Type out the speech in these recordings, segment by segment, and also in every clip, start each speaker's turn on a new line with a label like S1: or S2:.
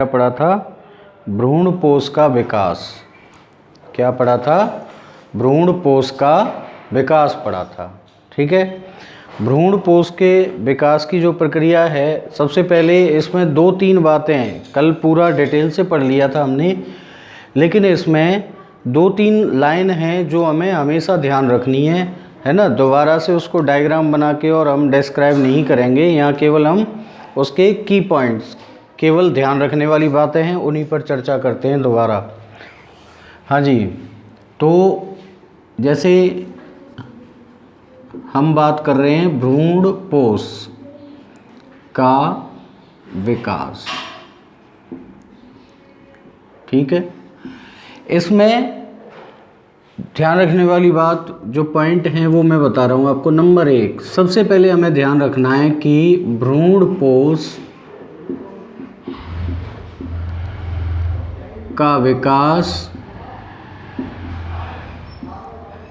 S1: क्या पढ़ा था? भ्रूणपोष का विकास। क्या पढ़ा था? भ्रूणपोष का विकास पढ़ा था। ठीक है। भ्रूणपोष के विकास की जो प्रक्रिया है, सबसे पहले इसमें 2-3 बातें हैं। कल पूरा डिटेल से पढ़ लिया था हमने, लेकिन इसमें 2-3 लाइन हैं जो हमें हमेशा ध्यान रखनी है ना। दोबारा से उसको डायग्राम बना के और हम डिस्क्राइब नहीं करेंगे, यहाँ केवल हम उसके की पॉइंट्स, केवल ध्यान रखने वाली बातें हैं, उन्हीं पर चर्चा करते हैं दोबारा। हाँ जी, तो जैसे हम बात कर रहे हैं भ्रूणपोष का विकास। ठीक है। इसमें ध्यान रखने वाली बात, जो पॉइंट हैं वो मैं बता रहा हूँ आपको। नंबर 1, सबसे पहले हमें ध्यान रखना है कि भ्रूणपोष का विकास,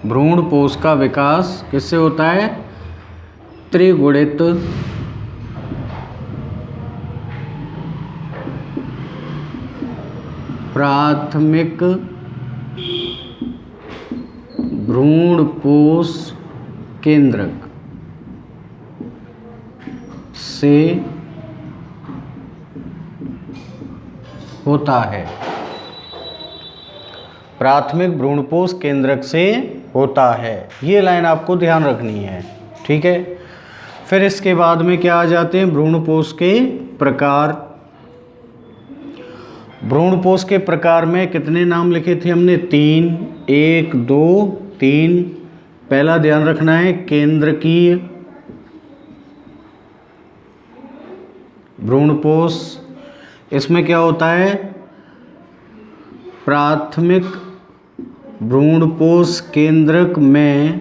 S1: भ्रूणपोष का विकास किससे होता है? त्रिगुणित प्राथमिक भ्रूणपोष केंद्रक से होता है। प्राथमिक भ्रूणपोष केंद्रक से होता है, ये लाइन आपको ध्यान रखनी है। ठीक है। फिर इसके बाद में क्या आ जाते हैं? भ्रूणपोष के प्रकार। भ्रूणपोष के प्रकार में कितने नाम लिखे थे हमने? 3। 1, 2, 3। पहला ध्यान रखना है केंद्रकीय भ्रूणपोष। इसमें क्या होता है? प्राथमिक भ्रूणपोष केंद्रक में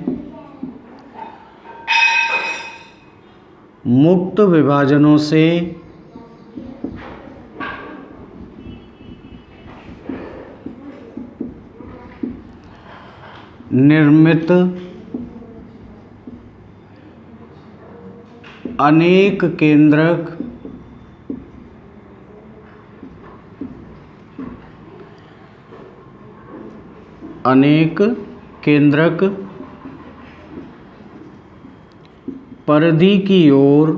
S1: मुक्त विभाजनों से निर्मित अनेक केंद्रक परिधि की ओर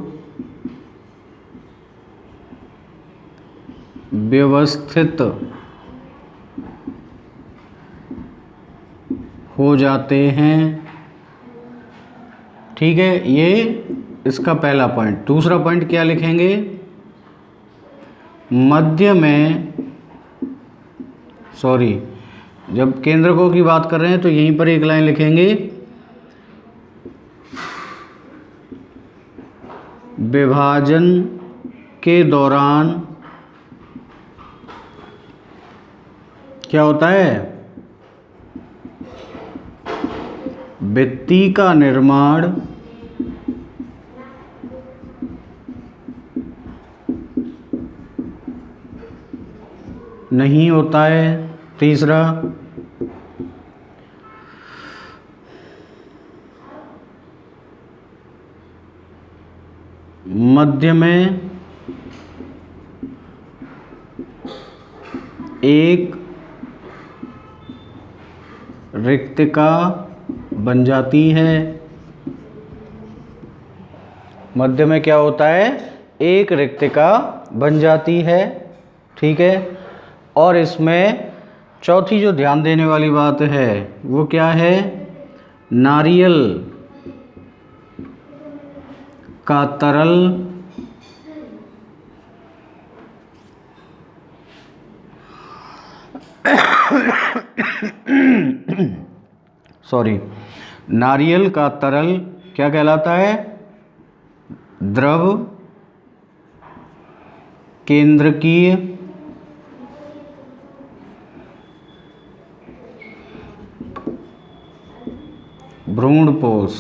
S1: व्यवस्थित हो जाते हैं। ठीक है, ये इसका पहला पॉइंट। दूसरा पॉइंट क्या लिखेंगे? मध्य में, सॉरी, जब केंद्रकों की बात कर रहे हैं तो यहीं पर एक लाइन लिखेंगे, विभाजन के दौरान क्या होता है? भित्ति का निर्माण नहीं होता है। तीसरा, मध्य में एक रिक्तिका बन जाती है। मध्य में क्या होता है? एक रिक्तिका बन जाती है। ठीक है। और इसमें चौथी जो ध्यान देने वाली बात है वो क्या है? नारियल का तरल नारियल का तरल क्या कहलाता है? द्रव केंद्रकीय भ्रूणपोष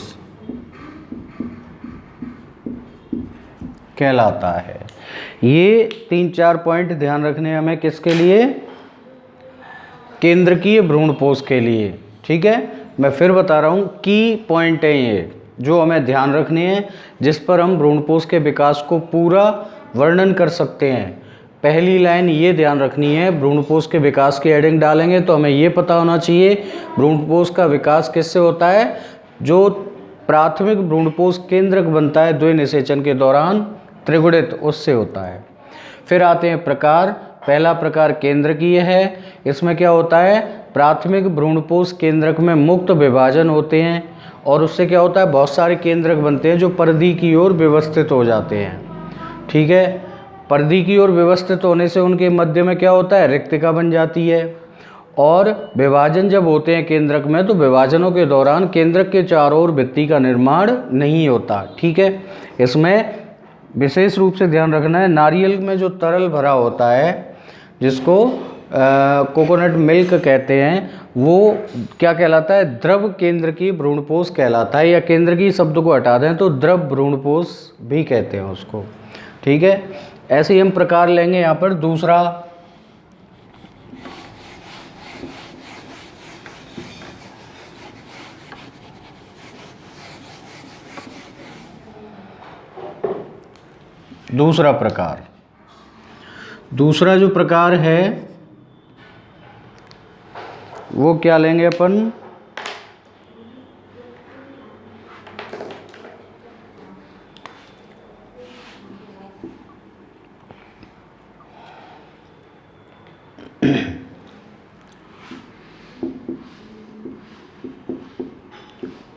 S1: कहलाता है। ये 3-4 पॉइंट ध्यान रखने हमें किसके लिए? केंद्रकीय भ्रूणपोष के लिए। ठीक है, मैं फिर बता रहा हूँ, की पॉइंट है ये जो हमें ध्यान रखने हैं, जिस पर हम भ्रूणपोष के विकास को पूरा वर्णन कर सकते हैं। पहली लाइन ये ध्यान रखनी है, भ्रूणपोष के विकास की हेडिंग डालेंगे तो हमें ये पता होना चाहिए भ्रूणपोष का विकास किससे होता है, जो प्राथमिक भ्रूणपोष केंद्रक बनता है द्विनिषेचन के दौरान त्रिगुणित, उससे होता है। फिर आते हैं प्रकार। पहला प्रकार केंद्रकीय है। इसमें क्या होता है, प्राथमिक भ्रूणपोष केंद्रक में मुक्त विभाजन होते हैं और उससे क्या होता है, बहुत सारे केंद्रक बनते हैं जो परिधि की ओर व्यवस्थित हो जाते हैं। ठीक है, परिधि की ओर व्यवस्थित होने से उनके मध्य में क्या होता है, रिक्तिका बन जाती है। और विभाजन जब होते हैं केंद्रक में तो विभाजनों के दौरान केंद्रक के चारों ओर भित्ति का निर्माण नहीं होता। ठीक है, इसमें विशेष रूप से ध्यान रखना है, नारियल में जो तरल भरा होता है जिसको कोकोनट मिल्क कहते हैं, वो क्या कहलाता है, द्रव केंद्र की भ्रूणपोष कहलाता है, या केंद्र की शब्द को हटा दें तो द्रव भ्रूणपोष भी कहते हैं उसको। ठीक है, ऐसे ही हम प्रकार लेंगे यहाँ पर। दूसरा प्रकार, दूसरा जो प्रकार है वो क्या लेंगे अपन,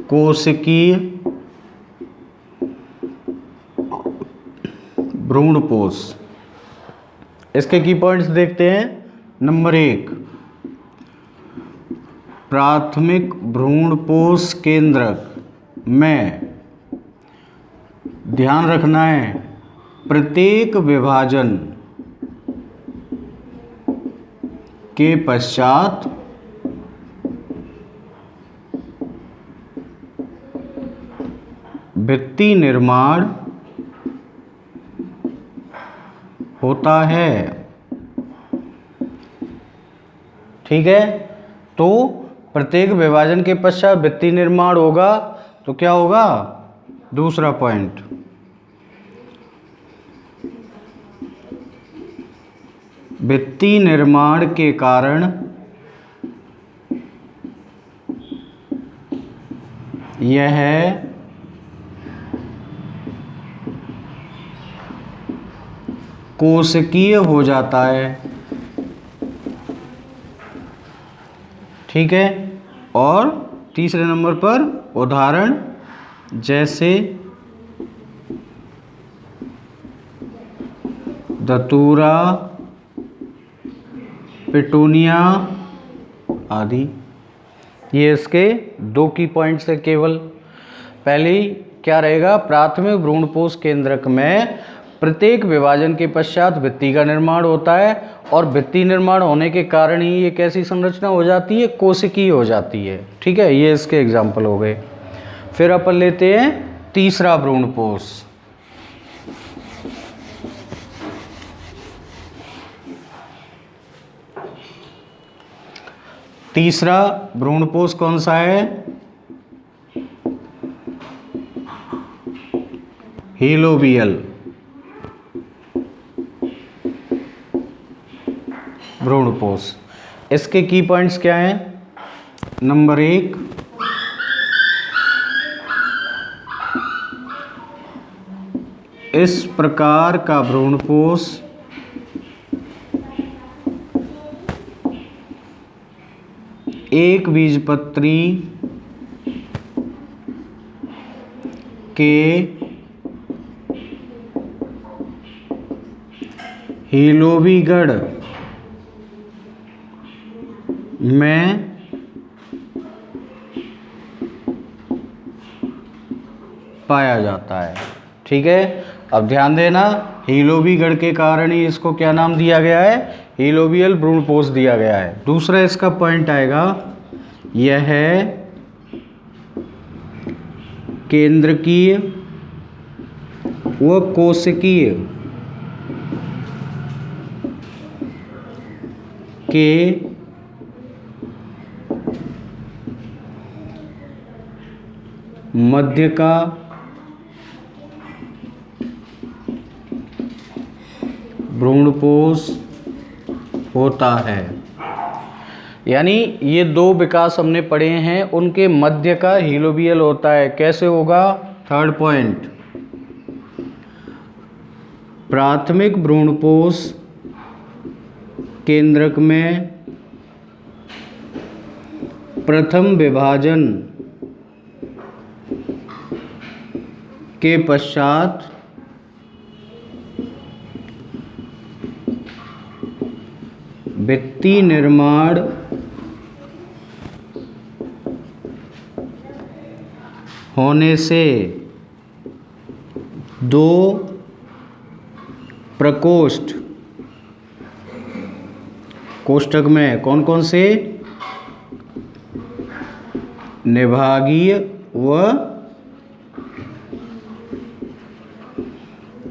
S1: कोशिकीय भ्रूणपोष। इसके की पॉइंट्स देखते हैं। नंबर 1, प्राथमिक भ्रूणपोष केंद्रक में ध्यान रखना है, प्रत्येक विभाजन के पश्चात भित्ति निर्माण होता है। ठीक है, तो प्रत्येक विभाजन के पश्चात भित्ति निर्माण होगा तो क्या होगा, दूसरा पॉइंट, भित्ति निर्माण के कारण यह कोशिकीय हो जाता है। ठीक है, और तीसरे नंबर पर उदाहरण जैसे धतूरा, पिटूनिया आदि। ये इसके 2 की पॉइंट्स है केवल। पहली क्या रहेगा, प्राथमिक भ्रूणपोष केंद्रक में प्रत्येक विभाजन के पश्चात भित्ति का निर्माण होता है और भित्ति निर्माण होने के कारण ही ये कैसी संरचना हो जाती है, कोशिकीय हो जाती है। ठीक है, ये इसके एग्जाम्पल हो गए। फिर अपन लेते हैं तीसरा भ्रूणपोष। तीसरा भ्रूणपोष कौन सा है, हीलोबियल भ्रूणपोष। इसके की पॉइंट्स क्या हैं, नंबर 1, इस प्रकार का भ्रूणपोष एक बीजपत्री के हीलोबीगढ़ में पाया जाता है। ठीक है, अब ध्यान देना, हीलोबीगढ़ के कारण ही इसको क्या नाम दिया गया है, हीलोबियल भ्रूणपोष दिया गया है। दूसरा इसका पॉइंट आएगा, यह है केंद्रकीय व कोशिकीय के मध्य का भ्रूणपोष होता है। यानी ये दो विकास हमने पढ़े हैं, उनके मध्य का हीलोबियल होता है। कैसे होगा? थर्ड पॉइंट, प्राथमिक भ्रूणपोष केंद्रक में प्रथम विभाजन के पश्चात भित्ति निर्माण होने से दो प्रकोष्ठ, कोष्ठक में कौन कौन से? निभागीय व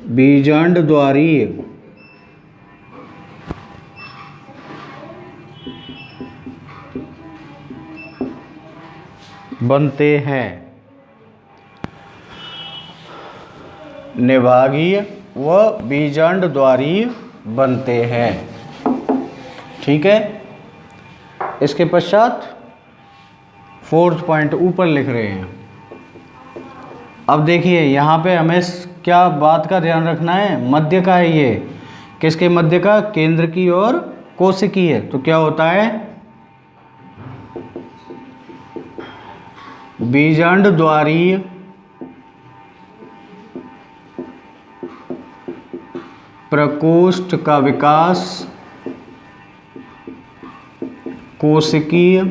S1: बीजांडद्वारीय बनते हैं। निभागीय व बीजांडद्वारीय बनते हैं। ठीक है। इसके पश्चात फोर्थ पॉइंट ऊपर लिख रहे हैं। अब देखिए यहाँ पे हमें क्या बात का ध्यान रखना है? मध्य का है ये। किसके मध्य का? केंद्र की और कोशिकीय। तो क्या होता है? बीजांडद्वारीय प्रकोष्ठ का विकास कोशिकीय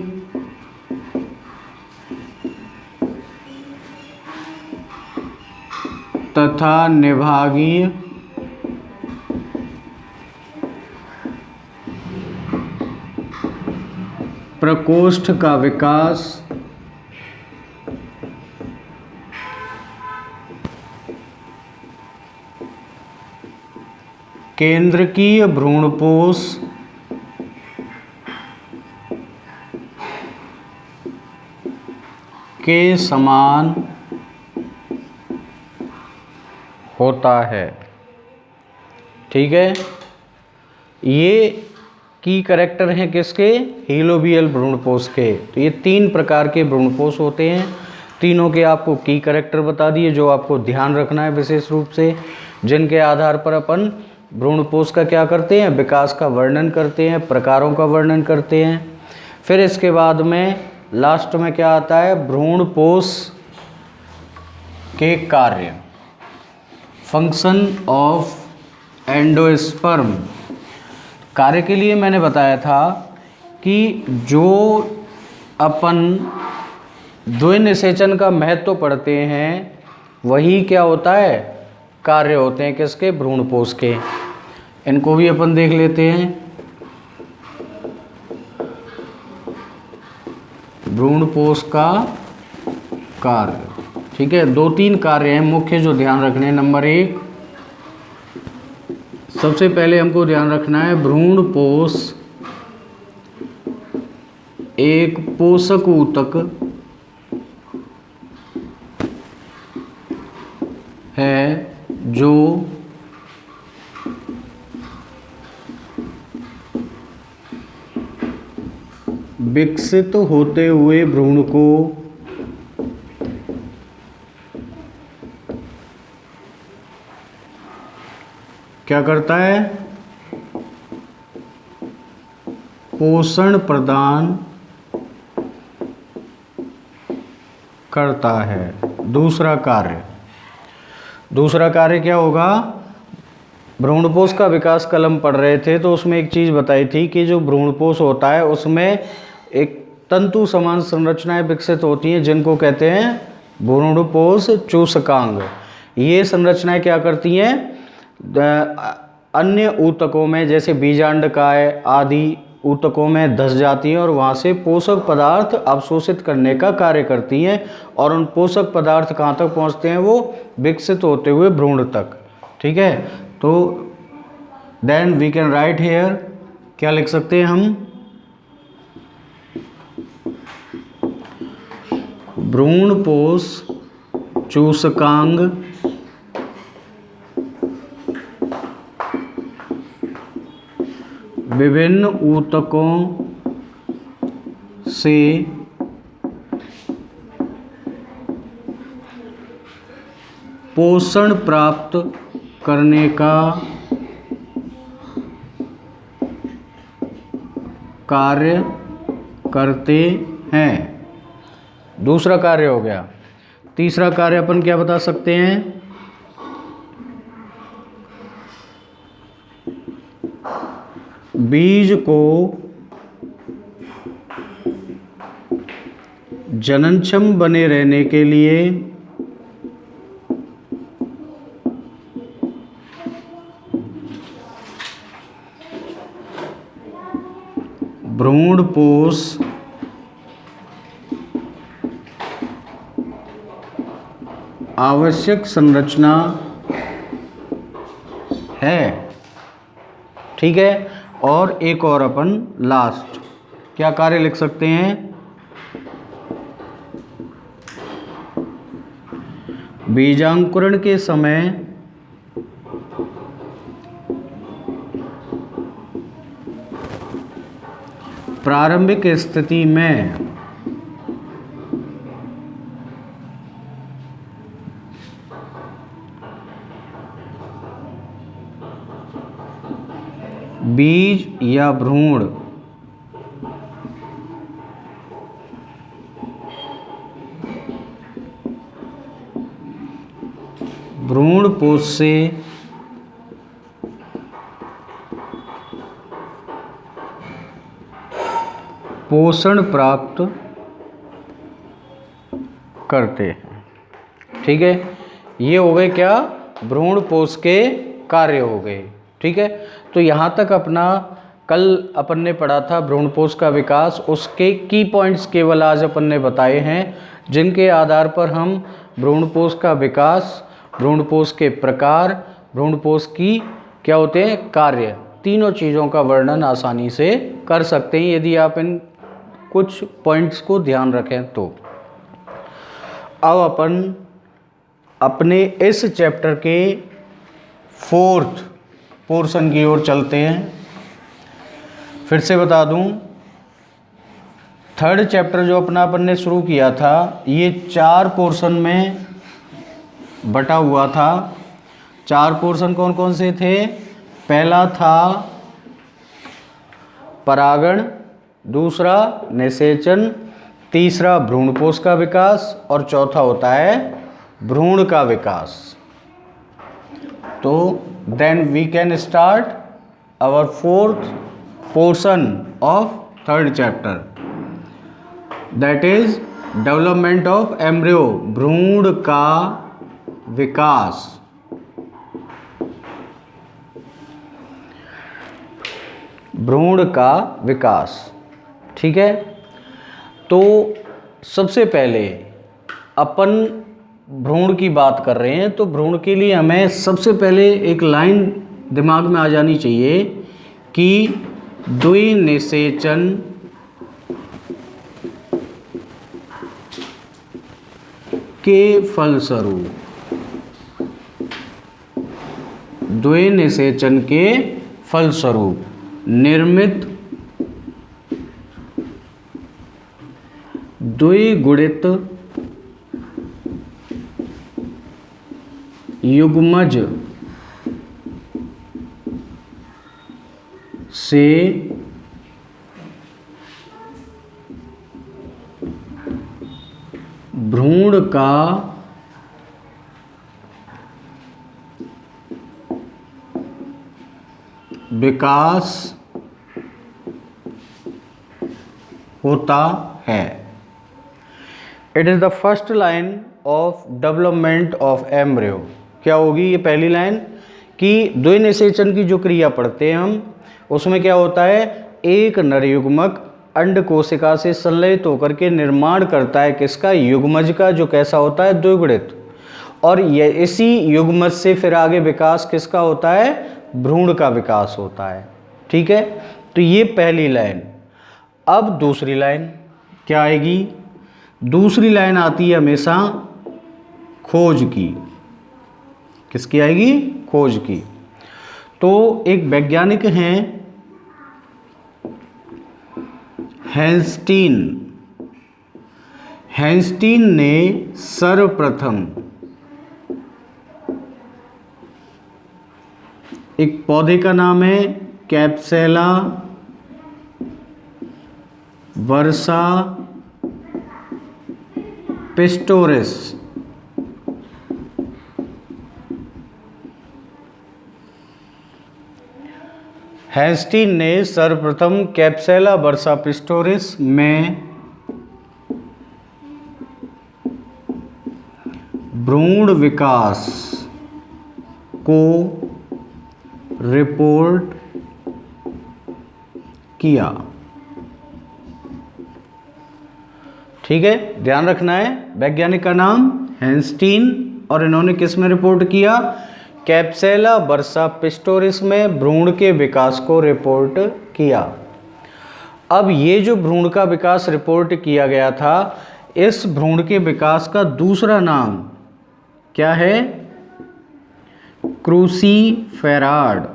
S1: तथा निभागीय प्रकोष्ठ का विकास केंद्रकीय भ्रूणपोष के समान होता है। ठीक है। ये की कैरेक्टर हैं किसके? हीलोबियल भ्रूणपोष के। तो ये तीन प्रकार के भ्रूणपोष होते हैं। तीनों के आपको की कैरेक्टर बता दिए जो आपको ध्यान रखना है विशेष रूप से, जिनके आधार पर अपन भ्रूणपोष का क्या करते हैं? विकास का वर्णन करते हैं, प्रकारों का वर्णन करते हैं। फिर इसके बाद में लास्ट में क्या आता है? भ्रूणपोष के कार्य, फंक्शन ऑफ एंडोस्पर्म। कार्य के लिए मैंने बताया था कि जो अपन द्विनिषेचन का महत्व पढ़ते हैं वही क्या होता है? कार्य होते हैं किसके? भ्रूणपोष के। इनको भी अपन देख लेते हैं। भ्रूणपोष का कार्य। ठीक है। दो तीन कार्य हैं मुख्य जो ध्यान रखने हैं। नंबर एक, सबसे पहले हमको ध्यान रखना है भ्रूणपोष एक पोषक ऊतक है जो विकसित होते हुए भ्रूण को क्या करता है? पोषण प्रदान करता है। दूसरा कार्य क्या होगा? भ्रूणपोष का विकास कल हम पढ़ रहे थे तो उसमें एक चीज़ बताई थी कि जो भ्रूणपोष होता है उसमें एक तंतु समान संरचनाएं विकसित होती हैं जिनको कहते हैं भ्रूणपोष चूसकांग। ये संरचनाएं क्या करती हैं? अन्य ऊतकों में जैसे बीजांडकाय आदि ऊतकों में धंस जाती हैं और वहाँ से पोषक पदार्थ अवशोषित करने का कार्य करती हैं और उन पोषक पदार्थ कहाँ तक पहुँचते हैं? वो विकसित होते हुए भ्रूण तक। ठीक है। तो then we can write here, क्या लिख सकते हैं हम? भ्रूणपोष चूसकांग विभिन्न ऊतकों से पोषण प्राप्त करने का कार्य करते हैं। दूसरा कार्य हो गया। तीसरा कार्य अपन क्या बता सकते हैं? बीज को जननक्षम बने रहने के लिए भ्रूणपोष आवश्यक संरचना है। ठीक है। और एक और अपन लास्ट क्या कार्य लिख सकते हैं? बीजांकुरण के समय प्रारंभिक स्थिति में बीज या भ्रूण भ्रूणपोष से पोषण प्राप्त करते हैं। ठीक है। ये हो गए क्या? भ्रूणपोष के कार्य हो गए। ठीक है। तो यहाँ तक अपना कल अपन ने पढ़ा था भ्रूणपोष का विकास, उसके की पॉइंट्स केवल आज अपन ने बताए हैं, जिनके आधार पर हम भ्रूणपोष का विकास, भ्रूणपोष के प्रकार, भ्रूणपोष की क्या होते हैं कार्य, तीनों चीज़ों का वर्णन आसानी से कर सकते हैं यदि आप इन कुछ पॉइंट्स को ध्यान रखें तो। अब अपन अपने इस चैप्टर के 4th पोर्शन की ओर चलते हैं। फिर से बता दूं, 3rd चैप्टर जो अपना अपन ने शुरू किया था ये 4 पोर्शन में बटा हुआ था। 4 पोर्शन कौन कौन से थे? पहला था परागण, दूसरा निषेचन, तीसरा भ्रूणपोष का विकास और चौथा होता है भ्रूण का विकास। तो then we can start our 4th portion of 3rd chapter, that is development of embryo, भ्रूण का विकास। भ्रूण का विकास। ठीक है। तो सबसे पहले अपन भ्रूण की बात कर रहे हैं, तो भ्रूण के लिए हमें सबसे पहले एक लाइन दिमाग में आ जानी चाहिए कि द्विनिषेचन के फलस्वरूप, द्विनिषेचन के फलस्वरूप निर्मित द्विगुणित युग्मज से भ्रूण का विकास होता है। It is the first line of development of embryo. क्या होगी ये पहली लाइन कि द्विनिषेचन की जो क्रिया पढ़ते हैं हम, उसमें क्या होता है, एक नर युग्मक अंड कोशिका से संलयित होकर के निर्माण करता है किसका? युग्मज का, जो कैसा होता है? द्विगुणित। और ये इसी युग्मज से फिर आगे विकास किसका होता है? भ्रूण का विकास होता है। ठीक है। तो ये पहली लाइन। अब दूसरी लाइन क्या आएगी? दूसरी लाइन आती है हमेशा खोज की। किसकी आएगी? खोज की। तो एक वैज्ञानिक हैं हैंस्टीन ने सर्वप्रथम एक पौधे का नाम है कैप्सेला वर्सा पिस्टोरिस। हैंस्टीन ने सर्वप्रथम कैप्सेला वर्सा पिस्टोरिस में भ्रूण विकास को रिपोर्ट किया। ठीक है, ध्यान रखना है, वैज्ञानिक का नाम हैंस्टीन और इन्होंने किस में रिपोर्ट किया? कैप्सेला वर्सा पिस्टोरिस में भ्रूण के विकास को रिपोर्ट किया। अब ये जो भ्रूण का विकास रिपोर्ट किया गया था, इस भ्रूण के विकास का दूसरा नाम क्या है? क्रूसीफेराड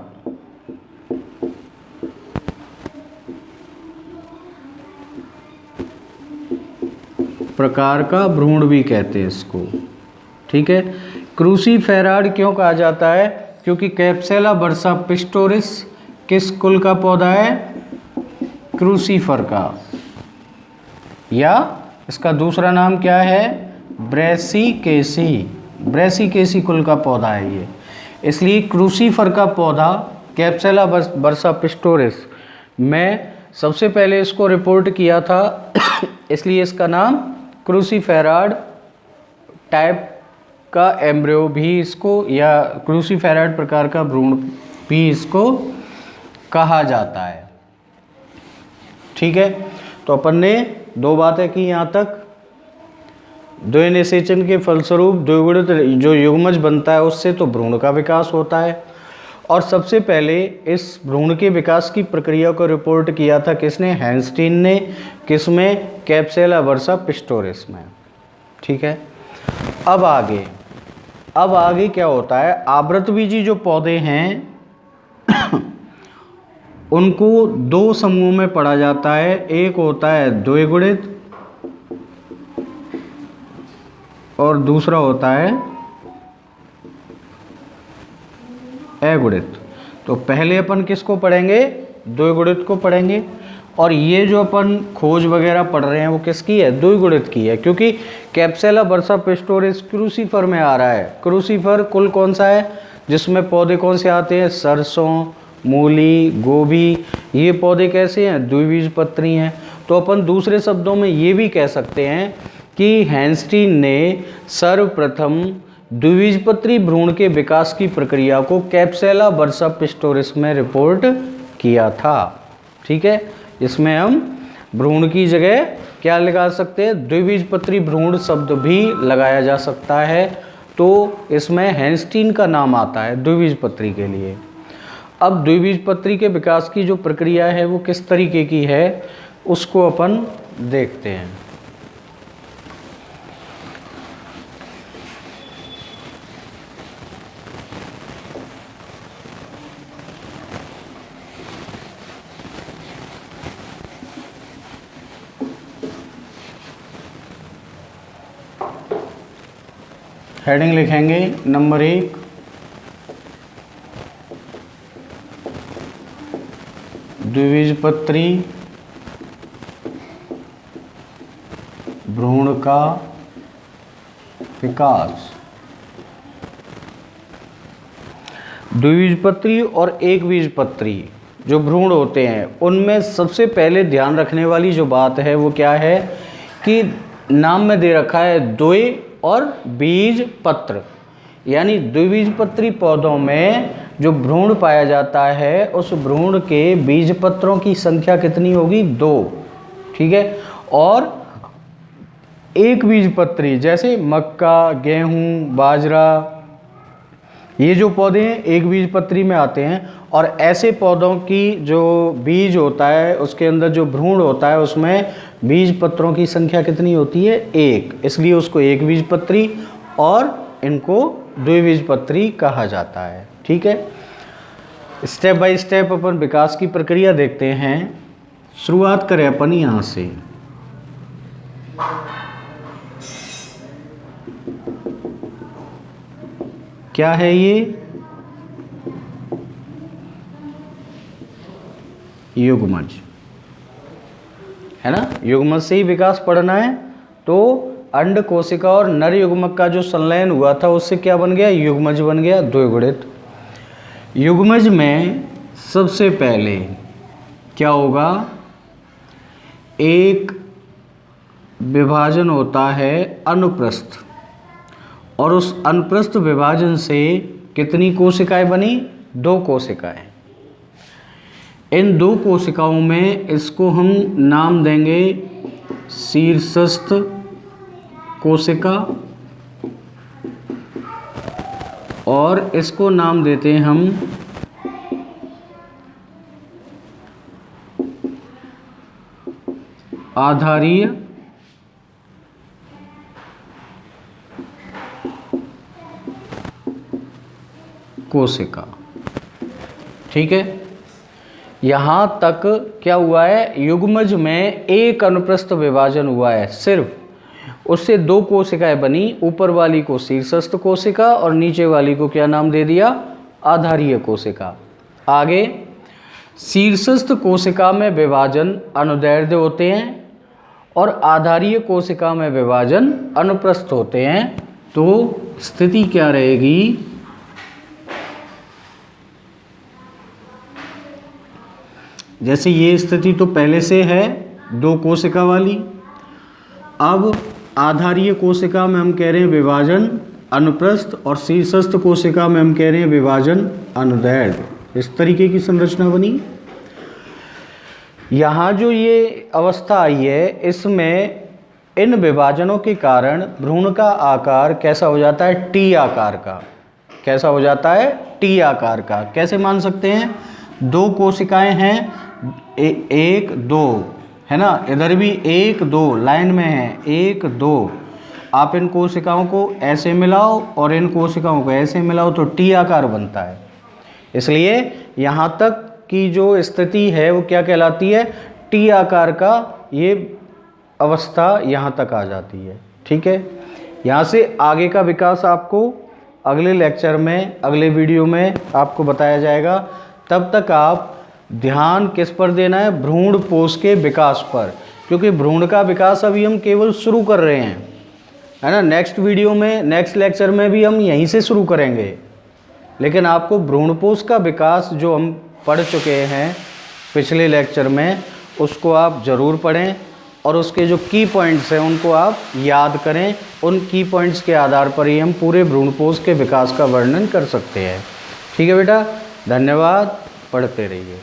S1: प्रकार का भ्रूण भी कहते हैं इसको। ठीक है, क्रूसीफेराड क्यों कहा जाता है? क्योंकि कैप्सेला वर्सा पिस्टोरिस किस कुल का पौधा है? क्रूसीफर का, या इसका दूसरा नाम क्या है? ब्रेसिकेसी। ब्रेसिकेसी कुल का पौधा है ये, इसलिए क्रूसीफर का पौधा कैप्सेला वर्सा पिस्टोरिस में सबसे पहले इसको रिपोर्ट किया था इसलिए इसका नाम क्रूसीफेराड टाइप का एम्ब्रियो भी इसको, या क्रूसीफेराड प्रकार का भ्रूण भी इसको कहा जाता है। ठीक है, तो अपन ने दो बातें की यहाँ तक। द्विनिषेचन के फलस्वरूप द्विगुणित जो युग्मज बनता है उससे तो भ्रूण का विकास होता है, और सबसे पहले इस भ्रूण के विकास की प्रक्रिया को रिपोर्ट किया था किसने? हैंस्टीन ने। किसमें? कैप्सेला वर्सा पिस्टोरिस में। ठीक है, अब आगे क्या होता है? आवृतबीजी जो पौधे हैं उनको दो समूह में पढ़ा जाता है। एक होता है द्विगुणित और दूसरा होता है अगुणित। तो पहले अपन किसको पढ़ेंगे? द्विगुणित को पढ़ेंगे। और ये जो अपन खोज वगैरह पढ़ रहे हैं वो किसकी है? द्विगुणित की है, क्योंकि कैप्सेला वर्सा पिस्टोरिस क्रूसीफर में आ रहा है। क्रूसीफर कुल कौन सा है जिसमें पौधे कौन से आते हैं? सरसों, मूली, गोभी। ये पौधे कैसे हैं? द्विबीजपत्री हैं। तो अपन दूसरे शब्दों में ये भी कह सकते हैं कि हैंस्टीन ने सर्वप्रथम द्विबीजपत्री भ्रूण के विकास की प्रक्रिया को कैप्सेला वर्सा पिस्टोरिस में रिपोर्ट किया था। ठीक है, इसमें हम भ्रूण की जगह क्या लगा सकते हैं? द्विबीजपत्री भ्रूण शब्द भी लगाया जा सकता है। तो इसमें हैंस्टीन का नाम आता है द्विबीजपत्री के लिए। अब द्विबीजपत्री के विकास की जो प्रक्रिया है वो किस तरीके की है उसको अपन देखते हैं। हेडिंग लिखेंगे नंबर 1, द्विबीजपत्री भ्रूण का विकास। द्विबीजपत्री और एकबीजपत्री जो भ्रूण होते हैं उनमें सबसे पहले ध्यान रखने वाली जो बात है वो क्या है कि नाम में दे रखा है द्वि और बीजपत्र, यानी द्विबीजपत्री पौधों में जो भ्रूण पाया जाता है उस भ्रूण के बीजपत्रों की संख्या कितनी होगी? 2। ठीक है, और एक बीजपत्री जैसे मक्का, गेहूं, बाजरा, ये जो पौधे हैं एक बीजपत्री में आते हैं। और ऐसे पौधों की जो बीज होता है उसके अंदर जो भ्रूण होता है उसमें बीज पत्रों की संख्या कितनी होती है? 1, इसलिए उसको एक बीजपत्री और इनको द्विबीजपत्री कहा जाता है। ठीक है, स्टेप बाय स्टेप अपन विकास की प्रक्रिया देखते हैं। शुरुआत करें अपन यहाँ से। क्या है ये? युग्मज, है ना। युग्मज से ही विकास पढ़ना है। तो अंड कोशिका और नर युग्मक का जो संलयन हुआ था उससे क्या बन गया? युग्मज बन गया, द्विगुणित। युग्मज में सबसे पहले क्या होगा? एक विभाजन होता है अनुप्रस्थ, और उस अनुप्रस्थ विभाजन से कितनी कोशिकाएं बनी? 2 कोशिकाएं। इन 2 कोशिकाओं में इसको हम नाम देंगे शीर्षस्थ कोशिका, और इसको नाम देते हैं हम आधारीय कोशिका। ठीक है, यहाँ तक क्या हुआ है? युग्मज में एक अनुप्रस्थ विभाजन हुआ है सिर्फ, उससे 2 कोशिकाएं बनी। ऊपर वाली को शीर्षस्थ कोशिका और नीचे वाली को क्या नाम दे दिया? आधारीय कोशिका। आगे शीर्षस्थ कोशिका में विभाजन अनुदैर्ध्य होते हैं और आधारीय कोशिका में विभाजन अनुप्रस्थ होते हैं। तो स्थिति क्या रहेगी? जैसे ये स्थिति तो पहले से है 2 कोशिका वाली। अब आधारीय कोशिका में हम कह रहे हैं विभाजन अनुप्रस्थ, और शीर्षस्थ कोशिका में हम कह रहे हैं विभाजन अनुदैर्ध्य। इस तरीके की संरचना बनी। यहाँ जो ये अवस्था आई है, इसमें इन विभाजनों के कारण भ्रूण का आकार कैसा हो जाता है? टी आकार का। कैसा हो जाता है? टी आकार का। कैसे मान सकते हैं? 2 कोशिकाएं हैं, 1 2, है ना। इधर भी 1 2 लाइन में है, 1 2। आप इन कोशिकाओं को ऐसे मिलाओ और इन कोशिकाओं को ऐसे मिलाओ तो टी आकार बनता है। इसलिए यहाँ तक की जो स्थिति है वो क्या कहलाती है? टी आकार का ये अवस्था यहाँ तक आ जाती है। ठीक है, यहाँ से आगे का विकास आपको अगले लेक्चर में, अगले वीडियो में आपको बताया जाएगा। तब तक आप ध्यान किस पर देना है? भ्रूण पोष के विकास पर, क्योंकि भ्रूण का विकास अभी हम केवल शुरू कर रहे हैं, है ना। नेक्स्ट वीडियो में, नेक्स्ट लेक्चर में भी हम यहीं से शुरू करेंगे, लेकिन आपको भ्रूणपोष का विकास जो हम पढ़ चुके हैं पिछले लेक्चर में, उसको आप ज़रूर पढ़ें और उसके जो की पॉइंट्स हैं उनको आप याद करें। उन की पॉइंट्स के आधार पर ही हम पूरे भ्रूणपोष के विकास का वर्णन कर सकते हैं। ठीक है बेटा, धन्यवाद। पढ़ते रहिए।